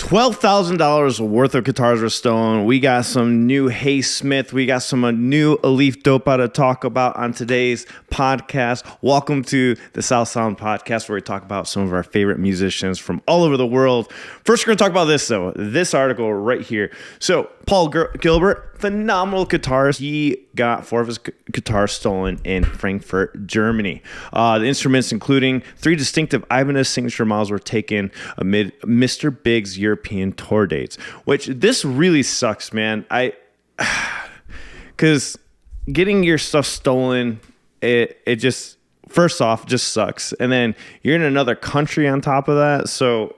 $12,000 worth of guitars were stolen. We got some new Hay Smith. We got some new Ailifdopa to talk about on today's podcast. Welcome to the South Sound Podcast, where we talk about some of our favorite musicians from all over the world. First, we're going to talk about this, though. This article right here. So, Paul Gilbert, phenomenal guitarist. He got 4 of his guitars stolen in Frankfurt, Germany. The instruments, including 3 distinctive Ibanez signature models, were taken amid Mr. Big's European tour dates, which this really sucks, man. Because getting your stuff stolen, it just, first off, just sucks. And then you're in another country on top of that. So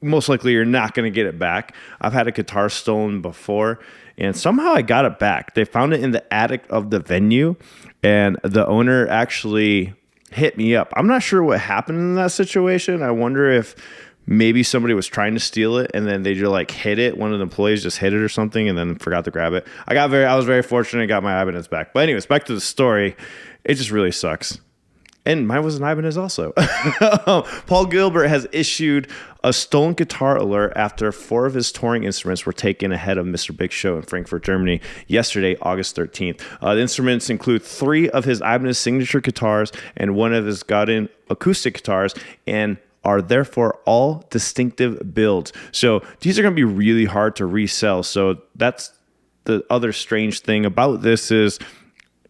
most likely you're not going to get it back. I've had a guitar stolen before, and somehow I got it back. They found it in the attic of the venue, and the owner actually hit me up. I'm not sure what happened in that situation. I wonder if maybe somebody was trying to steal it, and then they just like hit it. One of the employees just hit it or something, and then forgot to grab it. I was very fortunate, got my Ibanez back. But anyways, back to the story. It just really sucks. And mine was an Ibanez also. Paul Gilbert has issued a stolen guitar alert after 4 of his touring instruments were taken ahead of Mr. Big's show in Frankfurt, Germany, yesterday, August 13th. The instruments include 3 of his Ibanez signature guitars and 1 of his Godin acoustic guitars, and are therefore all distinctive builds. So these are going to be really hard to resell. So that's the other strange thing about this is,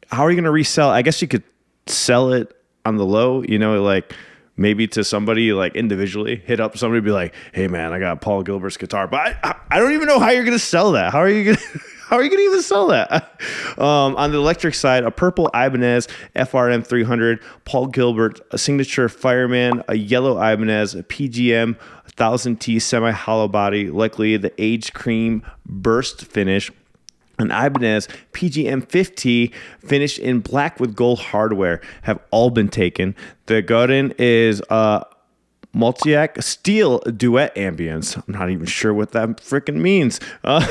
how are you going to resell? I guess you could sell it on the low, like maybe to somebody like individually, hit up somebody, be like, hey man, I got Paul Gilbert's guitar, but I don't even know how you're going to sell that. How are you going to even sell that? On the electric side, a purple Ibanez FRM 300, Paul Gilbert, a signature Fireman, a yellow Ibanez, a PGM 1000T semi-hollow body, likely the aged cream burst finish, an Ibanez PGM 50 finished in black with gold hardware have all been taken. The Godin is Multiac steel duet ambience. I'm not even sure what that freaking means. But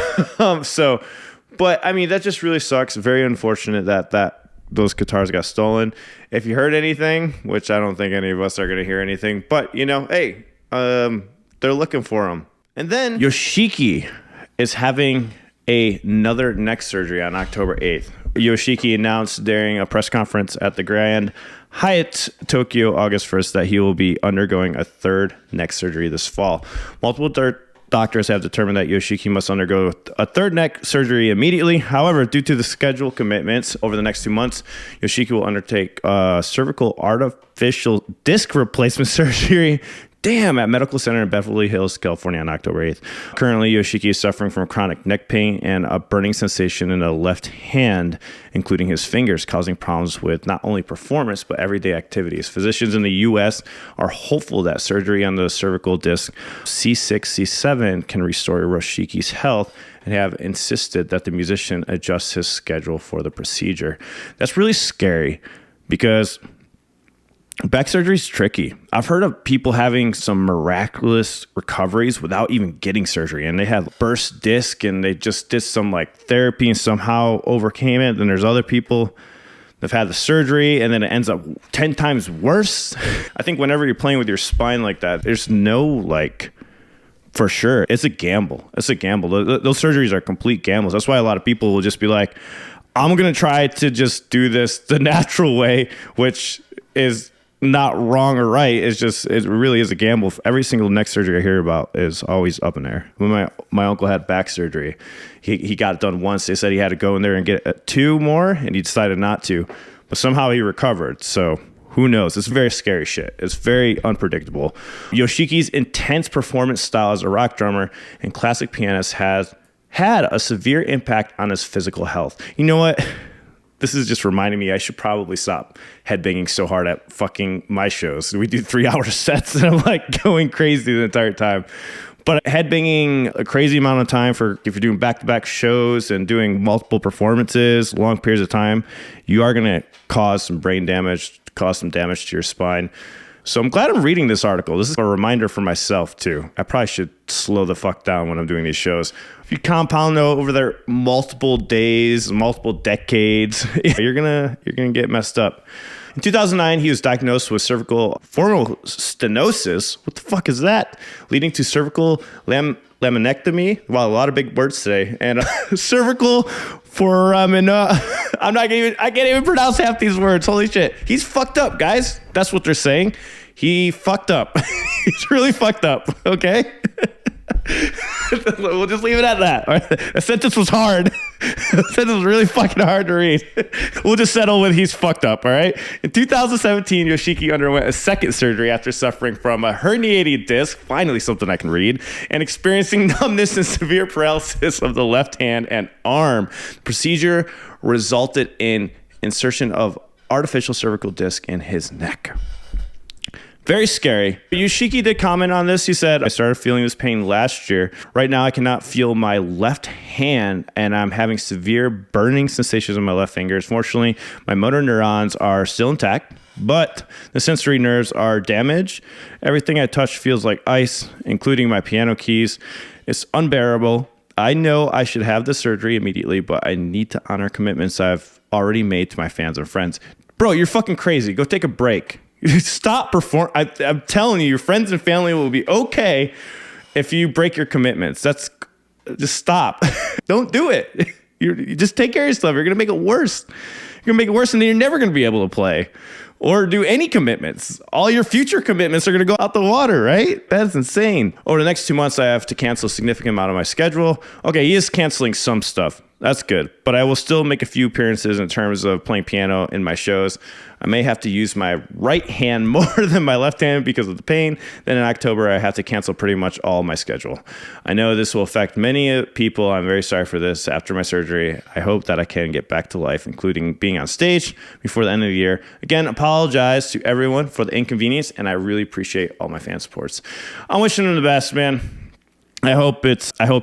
I mean, that just really sucks. Very unfortunate that those guitars got stolen. If you heard anything, which I don't think any of us are going to hear anything, but hey, they're looking for them. And then Yoshiki is having another neck surgery on October 8th. Yoshiki announced during a press conference at the Grand Hyatt Tokyo August 1st that he will be undergoing a 3rd neck surgery this fall. Multiple doctors have determined that Yoshiki must undergo a 3rd neck surgery immediately. However, due to the schedule commitments over the next 2 months, Yoshiki will undertake cervical artificial disc replacement surgery at Medical Center in Beverly Hills, California on October 8th. Currently, Yoshiki is suffering from chronic neck pain and a burning sensation in the left hand, including his fingers, causing problems with not only performance, but everyday activities. Physicians in the U.S. are hopeful that surgery on the cervical disc C6, C7 can restore Yoshiki's health, and have insisted that the musician adjust his schedule for the procedure. That's really scary because back surgery is tricky. I've heard of people having some miraculous recoveries without even getting surgery, and they had burst disc and they just did some like therapy and somehow overcame it. Then there's other people that've had the surgery and then it ends up 10 times worse. I think whenever you're playing with your spine like that, there's no for sure, it's a gamble. Those surgeries are complete gambles. That's why a lot of people will just be like, I'm going to try to just do this the natural way, which is not wrong or right. It's just, it really is a gamble. Every single neck surgery I hear about is always up in there. When my uncle had back surgery, he got it done once. They said he had to go in there and get 2 more, and he decided not to, but somehow he recovered. So who knows? It's very scary shit. It's very unpredictable. Yoshiki's intense performance style as a rock drummer and classic pianist has had a severe impact on his physical health. You know what? This is just reminding me I should probably stop headbanging so hard at fucking my shows. We do 3-hour sets and I'm like going crazy the entire time. But headbanging a crazy amount of time for if you're doing back-to-back shows and doing multiple performances, long periods of time, you are going to cause some brain damage, cause some damage to your spine. So I'm glad I'm reading this article. This is a reminder for myself too. I probably should slow the fuck down when I'm doing these shows. If you compound over there multiple days, multiple decades, you're gonna get messed up. In 2009, he was diagnosed with cervical formal stenosis. What the fuck is that? Leading to cervical laminectomy. Wow, a lot of big words today. And cervical foramina. I can't even pronounce half these words. Holy shit. He's fucked up, guys. That's what they're saying. He fucked up. He's really fucked up. Okay. We'll just leave it at that. All right? The sentence was hard. The sentence was really fucking hard to read. We'll just settle with he's fucked up. All right. In 2017, Yoshiki underwent a second surgery after suffering from a herniated disc, finally something I can read, and experiencing numbness and severe paralysis of the left hand and arm. The procedure resulted in insertion of artificial cervical disc in his neck. Very scary. Yoshiki did comment on this. He said, I started feeling this pain last year. Right now, I cannot feel my left hand, and I'm having severe burning sensations in my left fingers. Fortunately, my motor neurons are still intact, but the sensory nerves are damaged. Everything I touch feels like ice, including my piano keys. It's unbearable. I know I should have the surgery immediately, but I need to honor commitments I've already made to my fans and friends. Bro, you're fucking crazy. Go take a break. Stop perform. I'm telling you, your friends and family will be okay if you break your commitments. Just stop. Don't do it. You just take care of yourself. You're gonna make it worse. You're gonna make it worse, and then you're never gonna be able to play or do any commitments. All your future commitments are gonna go out the water, right? That's insane. Over the next 2 months, I have to cancel a significant amount of my schedule. Okay, he is canceling some stuff. That's good. But I will still make a few appearances in terms of playing piano in my shows. I may have to use my right hand more than my left hand because of the pain. Then in October, I have to cancel pretty much all my schedule. I know this will affect many people. I'm very sorry for this. After my surgery, I hope that I can get back to life, including being on stage before the end of the year. Again, apologize to everyone for the inconvenience, and I really appreciate all my fan supports. I'm wishing him the best, man. I hope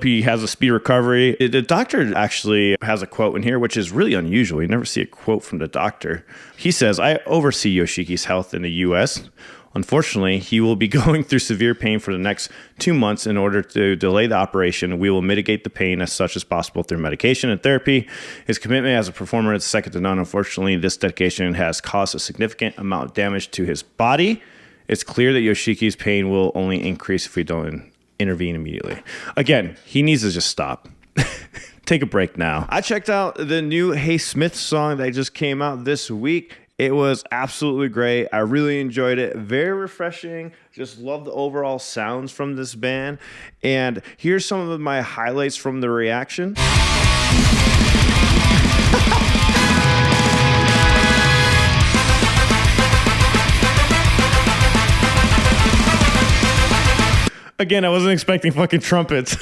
he has a speedy recovery. The doctor actually has a quote in here, which is really unusual. You never see a quote from the doctor. He says, I oversee Yoshiki's health in the U.S. Unfortunately, he will be going through severe pain for the next 2 months. In order to delay the operation, we will mitigate the pain as such as possible through medication and therapy. His commitment as a performer is second to none. Unfortunately, this dedication has caused a significant amount of damage to his body. It's clear that Yoshiki's pain will only increase if we don't intervene immediately. Again, he needs to just stop. Take a break now. I checked out the new Hey Smith song that just came out this week. It was absolutely great. I really enjoyed it. Very refreshing. Just love the overall sounds from this band. And here's some of my highlights from the reaction. Again, I wasn't expecting fucking trumpets.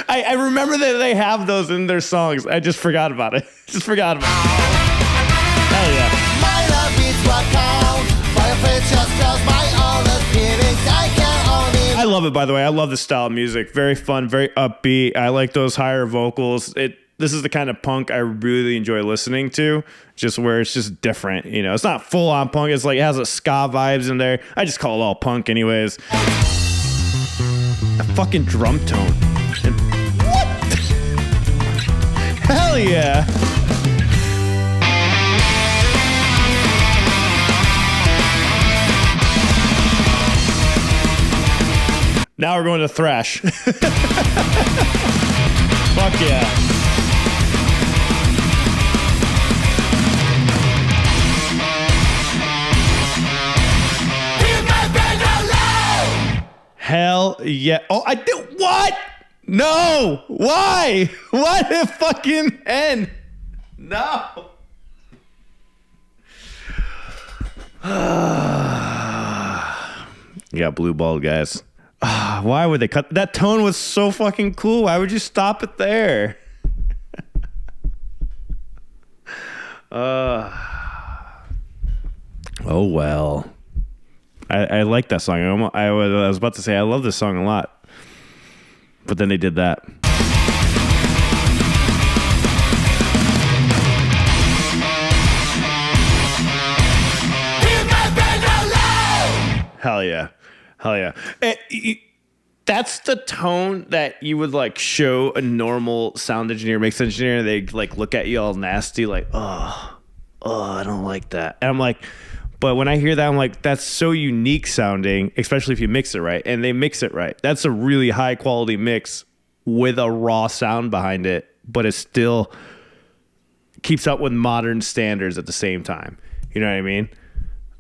I remember that they have those in their songs. I just forgot about it. Hell yeah. My love is what counts. Fireplace just tells my honest feelings. I love it, by the way. I love this style of music. Very fun, very upbeat. I like those higher vocals. This is the kind of punk I really enjoy listening to, just where it's just different. You know, it's not full on punk. It's like it has a ska vibes in there. I just call it all punk anyways. A fucking drum tone. What? Hell yeah. Now we're going to thrash. Fuck yeah. Hell yeah. Oh, I did what? No. Why? Why did it fucking end? No. You got blue balled, guys. Why would they cut? That tone was so fucking cool. Why would you stop it there? Oh, well. I like that song. I was about to say I love this song a lot, but then they did that. Hell yeah, hell yeah! That's the tone that you would like show a normal sound engineer, mix engineer. They like look at you all nasty, like oh. oh, I don't like that. And I'm like, but when I hear that, I'm like, that's so unique sounding, especially if you mix it right. And they mix it right. That's a really high quality mix with a raw sound behind it, but it still keeps up with modern standards at the same time. You know what I mean?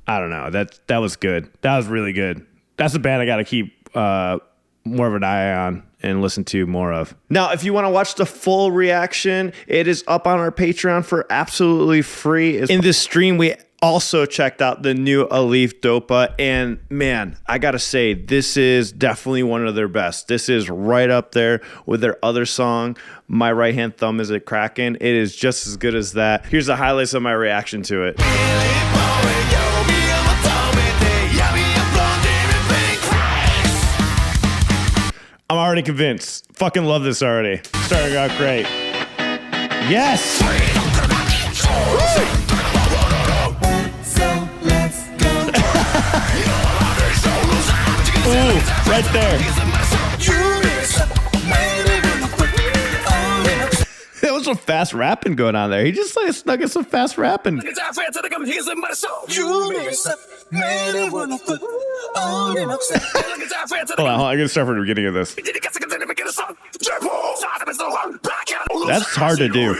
I don't know. That was good. That was really good. That's a band I got to keep more of an eye on and listen to more of. Now, if you want to watch the full reaction, it is up on our Patreon for absolutely free. In this stream, we also checked out the new Ailifdopa, and man, I gotta say, this is definitely one of their best. This is right up there with their other song, My Right Hand Thumb Is It Crackin'. It is just as good as that. Here's the highlights of my reaction to it. I'm already convinced. Fucking love this already. Starting out great. Yes! Ooh, right there. There was some fast rapping going on there. He just like snuck in some fast rapping. Hold on, I'm gonna start from the beginning of this. That's hard to do.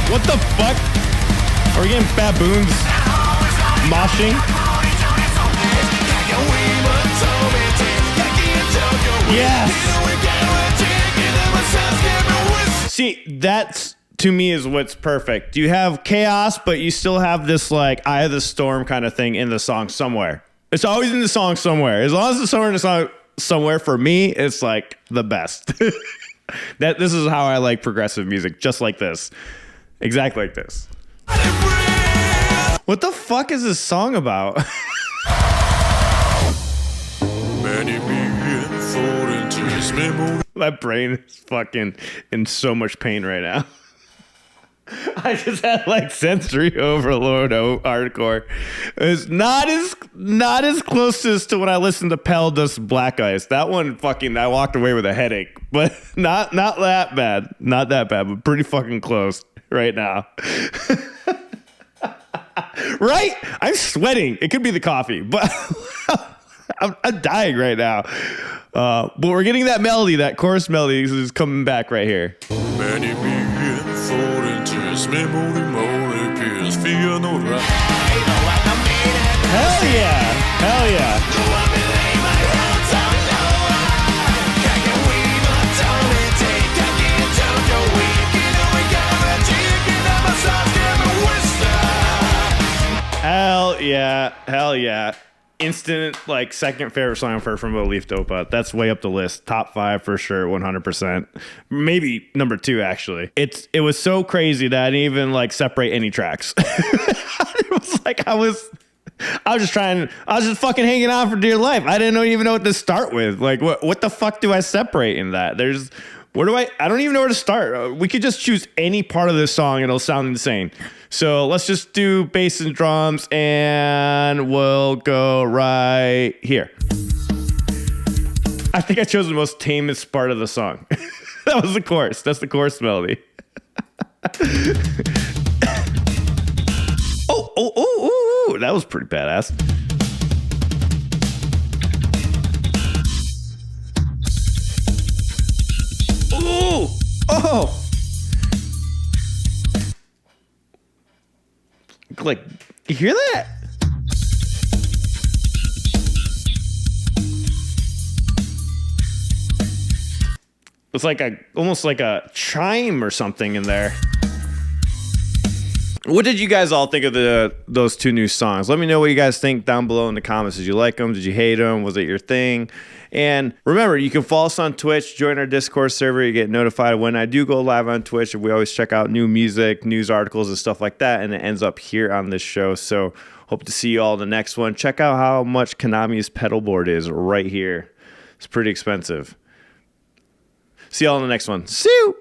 What the fuck? Are we getting baboons moshing? Yes. See, that's to me is what's perfect. You have chaos, but you still have this like Eye of the Storm kind of thing in the song somewhere. It's always in the song somewhere. As long as it's somewhere in the song somewhere, for me, it's like the best. This is how I like progressive music, just like this. Exactly like this. What the fuck is this song about? My brain is fucking in so much pain right now. I just had like sensory overload hardcore. It's not as close as to when I listened to Pell Does Black Ice. That one fucking, I walked away with a headache, but not that bad. Not that bad, but pretty fucking close right now. Right? I'm sweating. It could be the coffee, but I'm dying right now. But we're getting that melody, that chorus melody is coming back right here. Hell yeah! Hell yeah! Hell yeah! Hell yeah! Instant, like, second favorite song I've heard from Ailifdopa. That's way up the list. Top 5 for sure, 100%. Maybe number 2, actually. It was so crazy that I didn't even, like, separate any tracks. It was like I was just fucking hanging on for dear life. I didn't even know what to start with. Like, what the fuck do I separate in that? I don't even know where to start. We could just choose any part of this song and it'll sound insane. So let's just do bass and drums and we'll go right here. I think I chose the most tamest part of the song. That was the chorus. That's the chorus melody. Oh, that was pretty badass. Ooh, oh. Like, you hear that? It's like almost like a chime or something in there. What did you guys all think of those 2 new songs? Let me know what you guys think down below in the comments. Did you like them? Did you hate them? Was it your thing? And remember, you can follow us on Twitch, join our Discord server. You get notified when I do go live on Twitch. We always check out new music, news articles, and stuff like that. And it ends up here on this show. So hope to see you all in the next one. Check out how much Konami's pedal board is right here. It's pretty expensive. See y'all in the next one. See you.